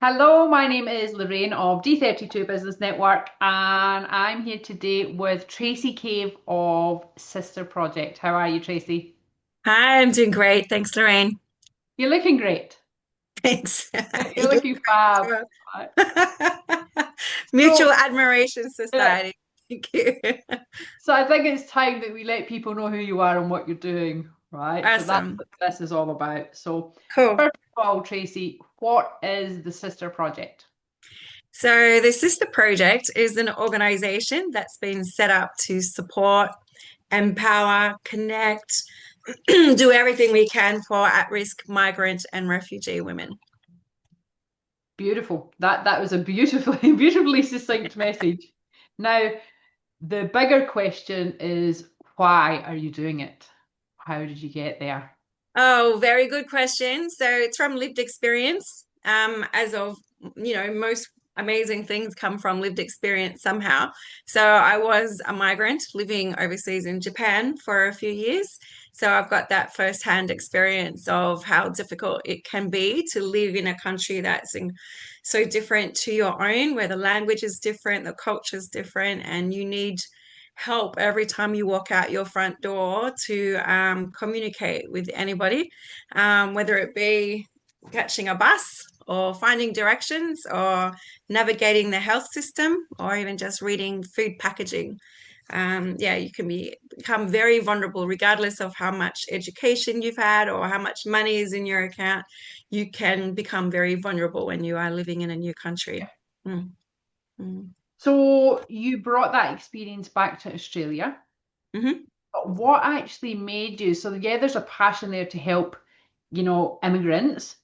Hello, my name is Lorraine of D32 Business Network, and I'm here today with Tracey Cave of Sister Project. How are you, Tracey? Hi, I'm doing great. Thanks, Lorraine. You're looking great. Thanks. You're You're looking fab. great Right. too. Mutual So, Admiration uh, Society. Thank you. so I think it's time that we let people know who you are and what you're doing, right? So that's Awesome. what this is all about. So, Cool. first of all, Tracey, what is the Sister Project? So, the Sister Project is an organization that's been set up to support, empower, connect, do everything we can for at-risk migrant and refugee women. Beautiful. That was a beautifully beautifully succinct message. Now, the bigger question is why are you doing it? How did you get there? Oh, very good question. So it's from lived experience. As of, most amazing things come from lived experience somehow. So I was a migrant living overseas in Japan for a few years. So I've got that firsthand experience of how difficult it can be to live in a country so different to your own, where the language is different, the culture is different, and you need help every time you walk out your front door to communicate with anybody, whether it be catching a bus or finding directions or navigating the health system or even just reading food packaging. Yeah, you can become very vulnerable regardless of how much education you've had or how much money is in your account. You can become very vulnerable when you are living in a new country. Mm, mm. So you brought that experience back to Australia. Mhm. But what actually made you? So yeah, there's a passion there to help, immigrants.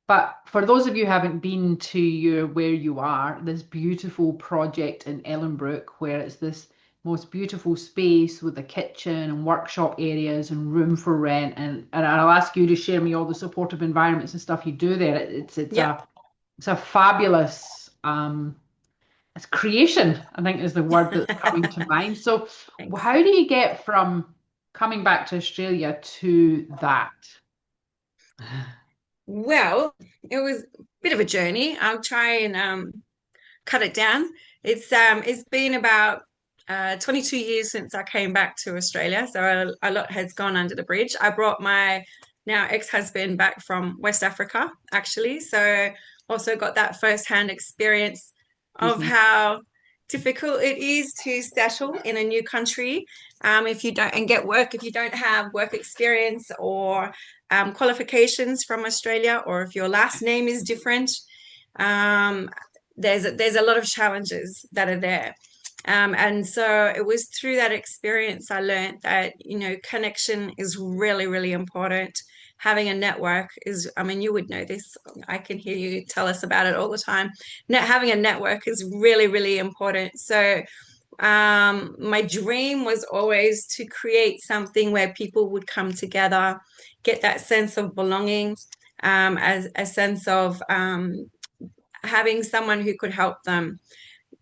But for those of you who haven't been to where you are, this beautiful project in Ellenbrook, where it's this most beautiful space with a kitchen and workshop areas and room for rent, and I'll ask you to share me all the supportive environments and stuff you do there. Yep. It's a fabulous it's creation, I think is the word that's coming to mind. So Thanks. how do you get from coming back to Australia to that? Well, it was a bit of a journey. I'll try and cut it down. It's been about 22 years since I came back to Australia, so a lot has gone under the bridge. I brought my now ex-husband back from West Africa, actually, so also got that first-hand experience of Mhm. how difficult it is to settle in a new country if you don't and get work if you don't have work experience or qualifications from Australia, or if your last name is different. Um, there's a lot of challenges that are there. And so it was through that experience I learned that, connection is really, really important. Having a network is, I mean, you would know this. I can hear you tell us about it all the time. Having a network is really, really important. So my dream was always to create something where people would come together, get that sense of belonging, as a sense of having someone who could help them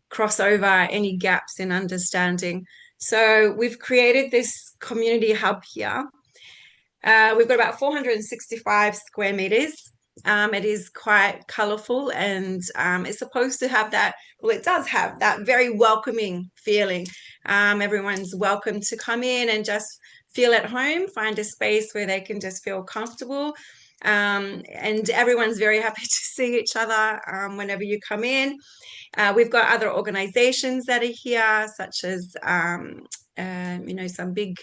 cross over any gaps in understanding. So we've created this community hub here. We've got about 465 square meters. It is quite colorful and it's supposed to have that, well, it does have that very welcoming feeling. Everyone's welcome to come in and just feel at home, find a space where they can just feel comfortable. And everyone's very happy to see each other whenever you come in. We've got other organizations that are here, such as, some big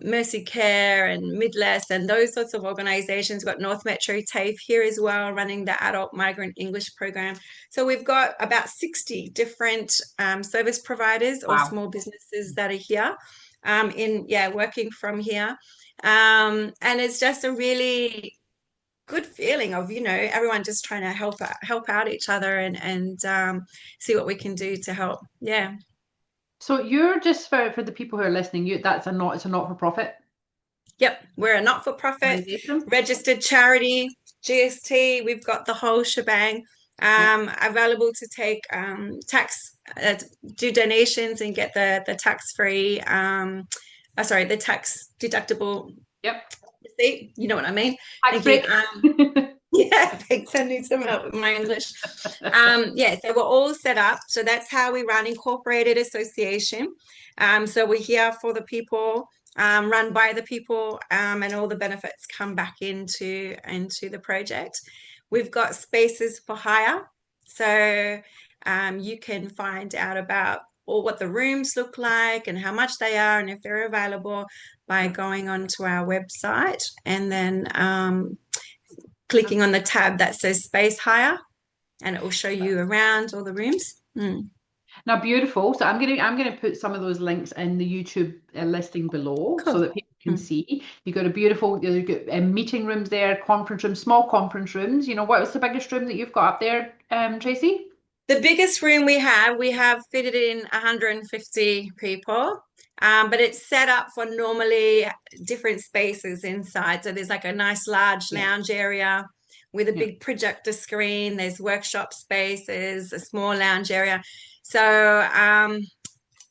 Mercy Care and Midless and those sorts of organizations. We've got North Metro TAFE here as well, running the adult migrant English program. So we've got about 60 different service providers or Wow. small businesses that are here working from here. And it's just a really good feeling of everyone just trying to help out each other and see what we can do to help. Yeah. So you're just for the people who are listening, it's a not-for-profit Yep, we're a not-for-profit organization. registered charity, GST. We've got the whole shebang, Yeah. available to take tax, do donations and get the tax-free, sorry, the tax deductible Yep. receipt. You know what I mean? Tax Thank you. break. Yeah, thanks. I need some help with my English. Yeah, so we're all set up. So that's how we run Incorporated Association. So we're here for the people, run by the people, and all the benefits come back into the project. We've got spaces for hire. So you can find out about all what the rooms look like and how much they are and if they're available by going onto our website and then clicking on the tab that says space hire, and it will show you around all the rooms. Now, beautiful. So I'm gonna put some of those links in the YouTube listing below so Cool. that people can see. You've got a beautiful, you've got meeting rooms there, conference rooms, small conference rooms. You know, what was the biggest room that you've got up there, Tracy? The biggest room we have fitted in 150 people, but it's set up for normally different spaces inside. So there's like a nice large Yeah, lounge area with a yeah. big projector screen. There's workshop spaces, a small lounge area. So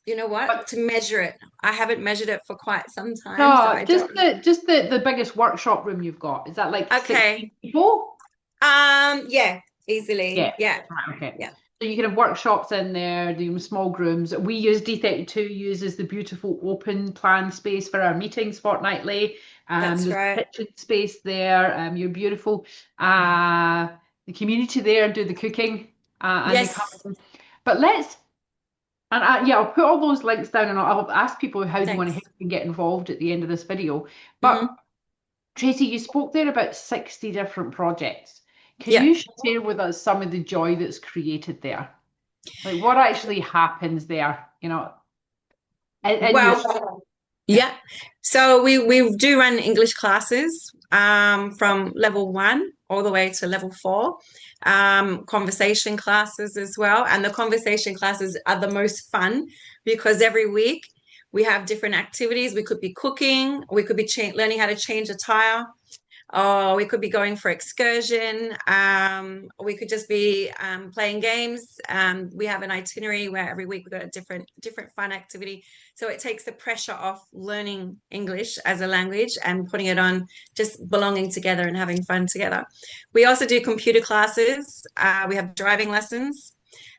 you know what? But To measure it, I haven't measured it for quite some time, so no, I just don't. the biggest workshop room you've got. Is that like Okay. 16 people? Yeah, easily. Yeah. Yeah. Right, okay. Yeah. So you can have workshops in there, doing small rooms. We use D32 uses the beautiful open plan space for our meetings fortnightly. That's There's right. kitchen space there. You're beautiful. The community there do the cooking, and they come Yes. in. But let's and yeah, I'll put all those links down, and I'll ask people how they want to help Thanks. and get involved at the end of this video. But Hmm. Tracy, you spoke there about 60 different projects. Can Yeah. you share with us some of the joy that's created there? Like what actually happens there, in your Well, yeah. yeah. So we do run English classes from level one all the way to level four, conversation classes as well. And the conversation classes are the most fun because every week we have different activities. We could be cooking, we could be learning how to change a tire, or we could be going for excursion. We could just be playing games. We have an itinerary where every week we've got a different fun activity. So it takes the pressure off learning English as a language and putting it on just belonging together and having fun together. We also do computer classes. We have driving lessons.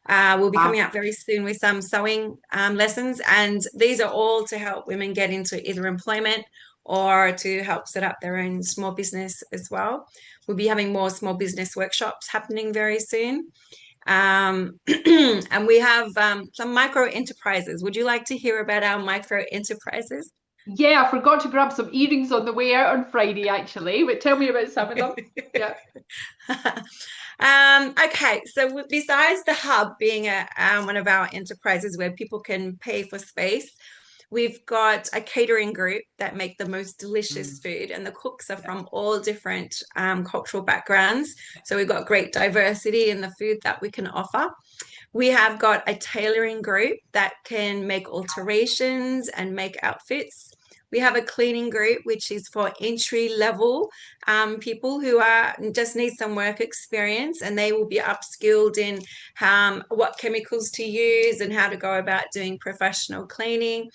We'll be coming Wow. out very soon with some sewing lessons, and these are all to help women get into either employment or to help set up their own small business as well. We'll be having more small business workshops happening very soon. And we have some micro enterprises. Would you like to hear about our micro enterprises? Yeah, I forgot to grab some earrings on the way out on Friday, actually, but tell me about some of them. Yeah. Okay, so besides the hub being one of our enterprises where people can pay for space, we've got a catering group that make the most delicious Mm, food, and the cooks are yeah. from all different cultural backgrounds. So we've got great diversity in the food that we can offer. We have got a tailoring group that can make alterations and make outfits. We have a cleaning group, which is for entry level people who are just need some work experience, and they will be upskilled in what chemicals to use and how to go about doing professional cleaning.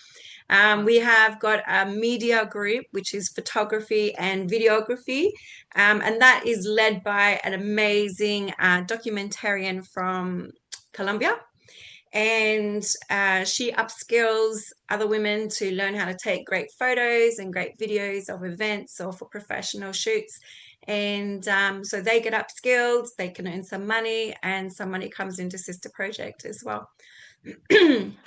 We have got a media group, which is photography and videography, and that is led by an amazing documentarian from Colombia. And she upskills other women to learn how to take great photos and great videos of events or for professional shoots. And so they get upskilled, they can earn some money, and some money comes into Sister Project as well.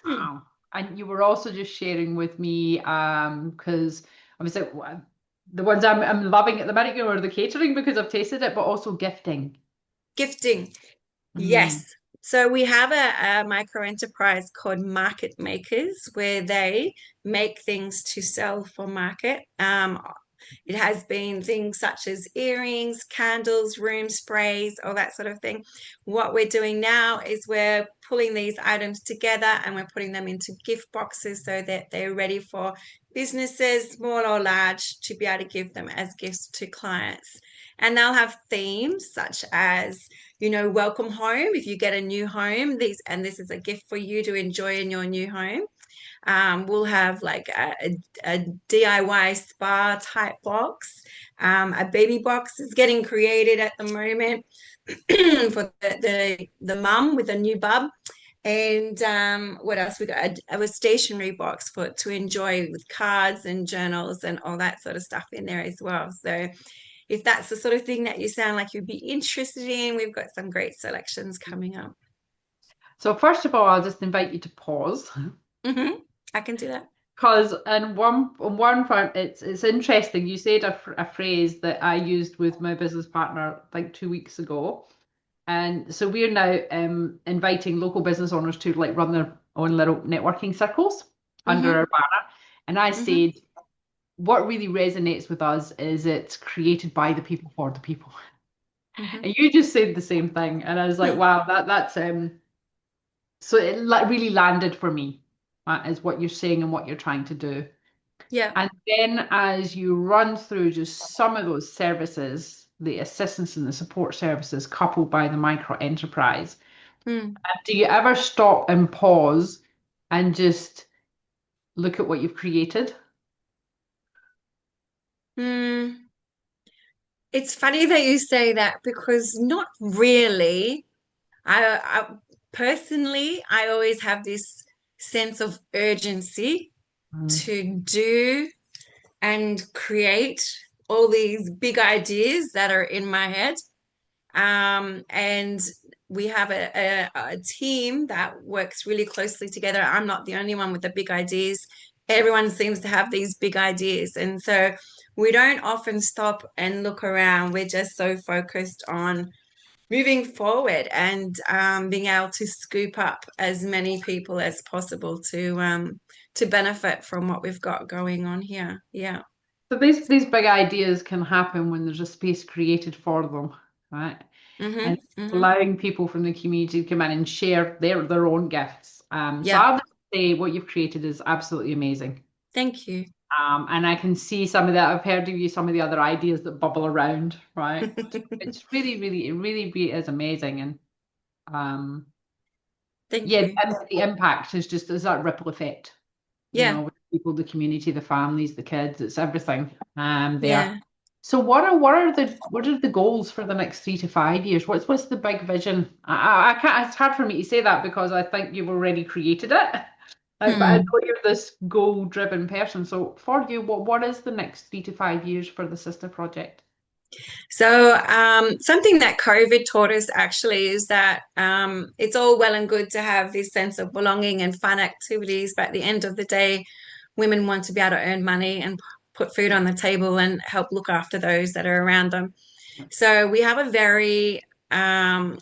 Wow. And you were also just sharing with me, because obviously the ones I'm loving at the minute, are the catering because I've tasted it, but also gifting. Gifting. Mm. Yes. So we have a micro enterprise called Market Makers where they make things to sell for market. It has been things such as earrings, candles, room sprays, all that sort of thing. What we're doing now is we're pulling these items together and we're putting them into gift boxes so that they're ready for businesses, small or large, to be able to give them as gifts to clients. And they'll have themes such as welcome home if you get a new home. This is a gift for you to enjoy in your new home. We'll have like a DIY spa type box. A baby box is getting created at the moment for the mum with a new bub. And what else we got? A stationery box for to enjoy with cards and journals and all that sort of stuff in there as well. So if that's the sort of thing that you sound like you'd be interested in, we've got some great selections coming up. So first of all, I'll just invite you to pause. Hmm. I can do that. Because on one front, it's interesting. You said a phrase that I used with my business partner like 2 weeks ago, and so we're now inviting local business owners to like run their own little networking circles under Hmm. our banner. And I Hmm. said, what really resonates with us is it's created by the people for the people. Hmm. And you just said the same thing, and I was like, wow, that's so it really landed for me, is what you're saying and what you're trying to do. Yeah. And then as you run through just some of those services, the assistance and the support services coupled by the micro enterprise, Mm. do you ever stop and pause and just look at what you've created? Mm. It's funny that you say that because not really. I personally, I always have this sense of urgency Mm, to do and create all these big ideas that are in my head. And we have a team that works really closely together. I'm not the only one with the big ideas. Everyone seems to have these big ideas. And so we don't often stop and look around. We're just so focused on moving forward and being able to scoop up as many people as possible to benefit from what we've got going on here. Yeah. so these big ideas can happen when there's a space created for them, right? And Mm-hmm. Mm-hmm. allowing people from the community to come in and share their own gifts. So Yeah. I'll just say what you've created is absolutely amazing. Thank you. And I can see some of that. I've heard of you, some of the other ideas that bubble around, right? It's it really is amazing. And um, Thank yeah, you. and the impact is that ripple effect, Yeah. with people, the community, the families, the kids, it's everything there. Yeah. So what are the goals for the next 3 to 5 years? What's the big vision? I can't. It's hard for me to say that because I think you've already created it. But I Hmm. know you're this goal-driven person. So for you, what is the next 3 to 5 years for the Sister Project? So, something that COVID taught us actually is that it's all well and good to have this sense of belonging and fun activities, but at the end of the day, women want to be able to earn money and put food Yeah. on the table and help look after those that are around them. So, we have a um,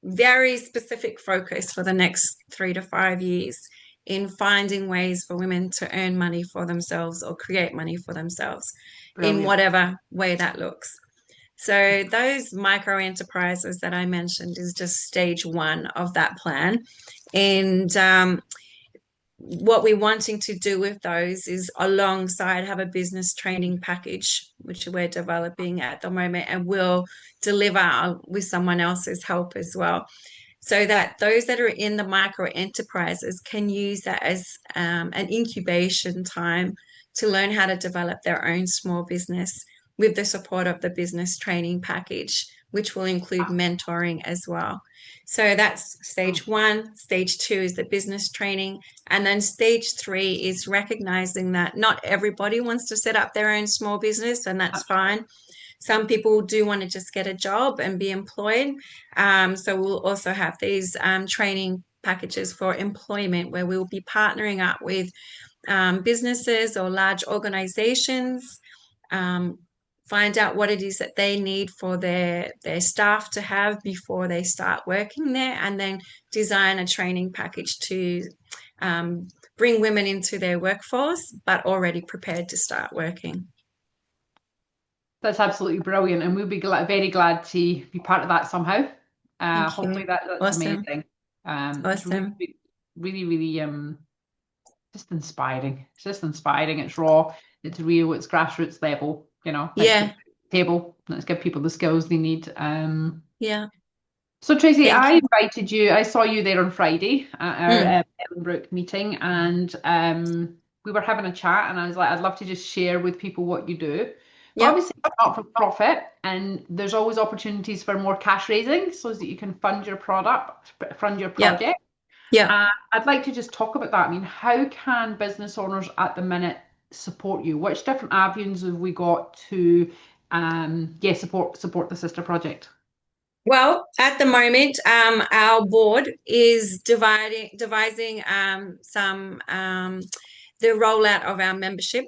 very specific focus for the next 3 to 5 years in finding ways for women to earn money for themselves or create money for themselves in Brilliant. whatever way that looks. So those micro enterprises that I mentioned is just stage one of that plan. And what we're wanting to do with those is alongside have a business training package, which we're developing at the moment and will deliver with someone else's help as well. So that those that are in the micro enterprises can use that as an incubation time to learn how to develop their own small business with the support of the business training package, which will include mentoring as well. So that's Oh, stage one. Stage two is the business training. And then stage three is recognizing that not everybody wants to set up their own small business, and that's fine. Some people do want to just get a job and be employed. So we'll also have these training packages for employment where we'll be partnering up with businesses or large organizations, um, find out what it is that they need for their staff to have before they start working there, and then design a training package to um, bring women into their workforce, but already prepared to start working. that's absolutely brilliant, and we'll be very glad to be part of that somehow. Thank Hopefully you. that's Awesome. amazing. It's really, Awesome. really, really just inspiring. It's just inspiring. It's raw. It's real. It's grassroots level. Let's put Yeah. it on the table. Let's give people the skills they need. Yeah. So Tracy, Thank I you. invited you. I saw you there on Friday at Mm, our Ellenbrook meeting, and we were having a chat. And I was like, I'd love to just share with people what you do. But yep, obviously, it's not for profit, and there's always opportunities for more cash raising, so that you can fund your product, fund your yep, project. yep. I'd like to just talk about that. I mean, how can business owners at the minute support you? Which different avenues have we got to, yeah, support the sister project? Well, at the moment, our board is devising some the rollout of our membership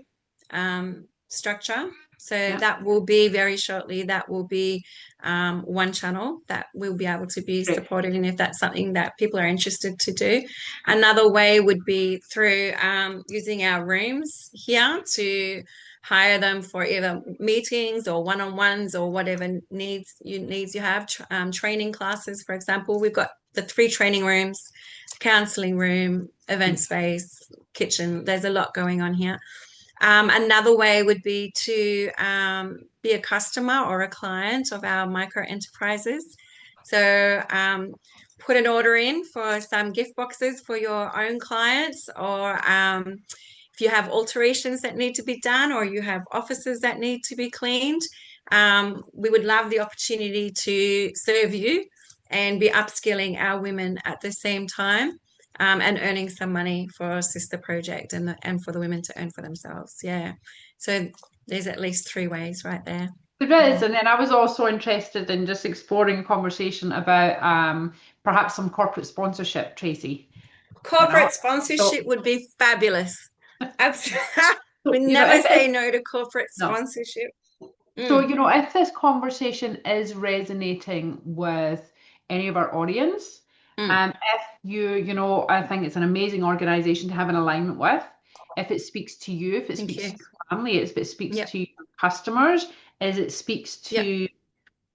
structure. So Yeah, that will be very shortly. That will be one channel that we'll be able to be great. supported in if that's something that people are interested to do. Another way would be through using our rooms here to hire them for either meetings or one-on-ones or whatever needs you have. Training classes, for example, we've got the 3 training rooms, counseling room, event space, kitchen. There's a lot going on here. Another way would be to be a customer or a client of our micro enterprises. So put an order in for some gift boxes for your own clients, or if you have alterations that need to be done, or you have offices that need to be cleaned, we would love the opportunity to serve you and be upskilling our women at the same time, and earning some money for a sister project and for the women to earn for themselves. Yeah. So there's at least 3 ways right there. There is, Mm. and then I was also interested in just exploring a conversation about perhaps some corporate sponsorship, Tracy. You know, Corporate sponsorship so would be fabulous. Absolutely. We you know, never say no to corporate no. sponsorship. So, Mm. you know, if this conversation is resonating with any of our audience, Mm. if you know, I think it's an amazing organization to have an alignment with. If it speaks to you, if it Thank speaks you. to your family, if it speaks Yep. to your customers, as it speaks Yep. to,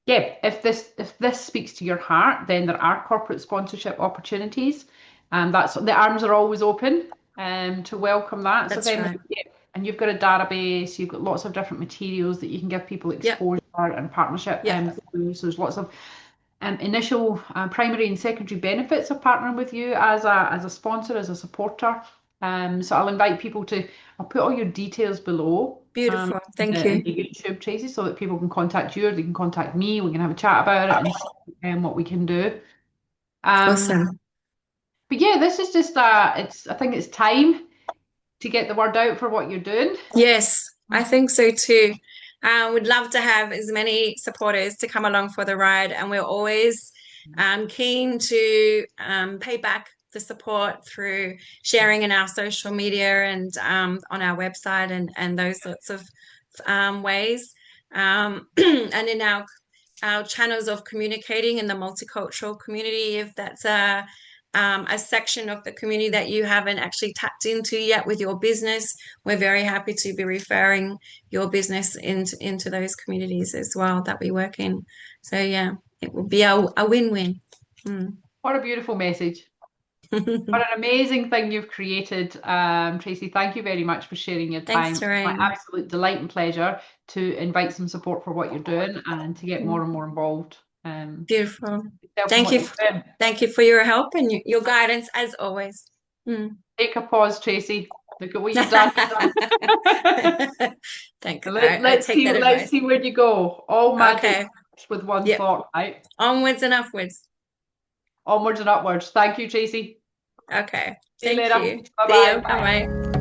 yeah, if this speaks to your heart, then there are corporate sponsorship opportunities, and that's the arms are always open to welcome that. So if That's anyone, right. yeah, and you've got a database, you've got lots of different materials that you can give people Yep. exposure and partnership Yep. through. So there's lots of initial primary and secondary benefits of partnering with you as a sponsor, as a supporter. So I'll invite people to, I'll put all your details below Beautiful. Thank in you. the YouTube, Tracy, so that people can contact you or they can contact me. We can have a chat about it and see what we can do. Um, Awesome. but yeah, this is just I think it's time to get the word out for what you're doing. Yes, I think so too. We'd love to have as many supporters to come along for the ride, and we're always keen to pay back the support through sharing in our social media and on our website and those sorts of ways. And in our channels of communicating in the multicultural community, if that's a section of the community that you haven't actually tapped into yet with your business, we're very happy to be referring your business into those communities as well that we work in. So yeah, it will be a win-win. Mm. What a beautiful message. What an amazing thing you've created, Tracy. Thank you very much for sharing your Thanks, time. It's my Lorraine. absolute delight and pleasure to invite some support for what you're doing and to get more and more involved Beautiful. yourself in Thank what you. you're doing. Thank you for your help and your guidance as always. Mm. Take a pause, Tracy. Look at what you've done. Thanks. I Let's take see. that Let's advice. see where you go. All magic Okay. with one Yep. thought, right? Onwards and upwards. Onwards and upwards. Thank you, Tracy. Okay. See you Thank later. you. Bye See bye. you. Bye Bye. bye.